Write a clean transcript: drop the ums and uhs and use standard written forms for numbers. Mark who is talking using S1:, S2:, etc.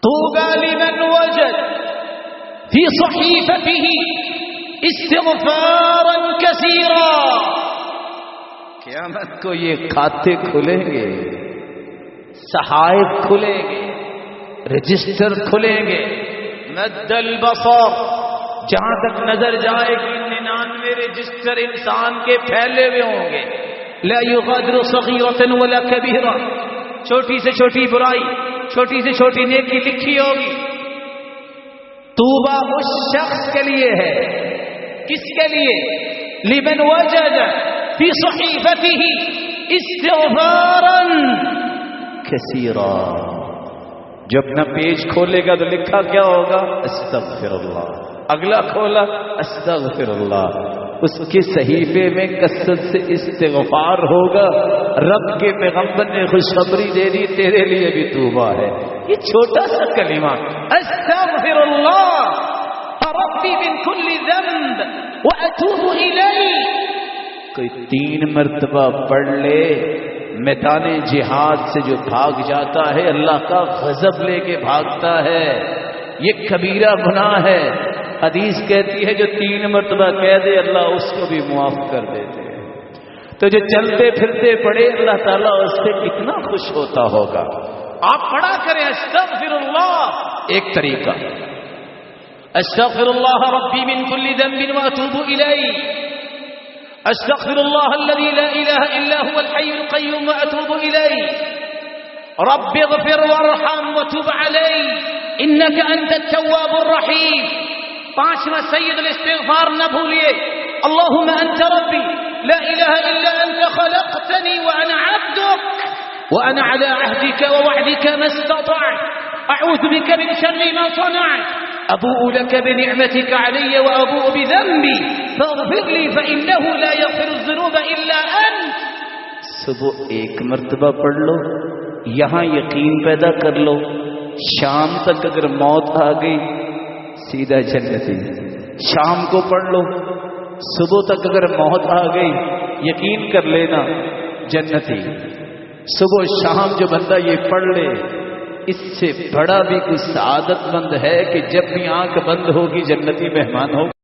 S1: طوبى لمن وجد في صحيفته استغفارا كثيرا. قیامت کو یہ کھاتے کھلیں گے، صحائف کھلیں گے، رجسٹر کھلیں گے. مد البصر، جہاں تک نظر جائے گی 99 رجسٹر انسان کے پھیلے ہوئے ہوں گے. لا يغادر صغيرة ولا كبيرة، چھوٹی سے چھوٹی برائی، چھوٹی سے چھوٹی نیکی لکھی ہوگی. توبہ اس شخص کے لیے ہے، کس کے لیے؟ لمن وجد في صحيفته استغفارا كثيرا. جو اپنا پیج کھولے گا تو لکھا کیا ہوگا؟ استغفر اللہ. اگلا کھولا استغفر اللہ. اس کے صحیفے میں کثرت سے استغفار ہوگا. رب کے پیغمبر نے خوشخبری دے دی تیرے لیے بھی توبہ ہے. یہ چھوٹا سا کلمہ استغفر اللہ ربی من کل ذنب واتوب الیہ، کوئی 3 مرتبہ پڑھ لے، میدان جہاد سے جو بھاگ جاتا ہے اللہ کا غضب لے کے بھاگتا ہے. یہ کبیرہ گناہ ہے. حدیث کہتی ہے جو 3 مرتبہ کہہ دے اللہ اس کو بھی معاف کر دیتے ہیں. تو جو چلتے پھرتے پڑے اللہ تعالیٰ اس سے کتنا خوش ہوتا ہوگا. آپ پڑھا کریں استغفر اللہ. ایک طریقہ استغفر اللہ ربی من کل ذنب واتوب الیہ. استغفر اللہ الذی لا الہ الا هو الحی القیوم واتوب الیہ. رب اغفر وارحم وتب علی انک انت التواب الرحیم. 5واں سید الاستغفار نہ بھولیے. اللهم انت ربی لا الہ الا انت خلقتنی وانا عبدک وانا على عهدك ووعدك ما استطعت اعوذ بك من شر ما صنعت ابوء لك بنعمتك علي وابوء بذنبي فاغفر لي فانه لا يغفر الذنوب الا انت. صبح 1 مرتبہ پڑھ لو، یہاں یقین پیدا کر لو، شام تک اگر موت آ گئی سیدھا جنتی. شام کو پڑھ لو، صبح تک اگر موت آ گئی یقین کر لینا جنتی. صبح شام جو بندہ یہ پڑھ لے اس سے بڑا بھی کوئی سعادت مند ہے کہ جب بھی آنکھ بند ہوگی جنتی مہمان ہوگا.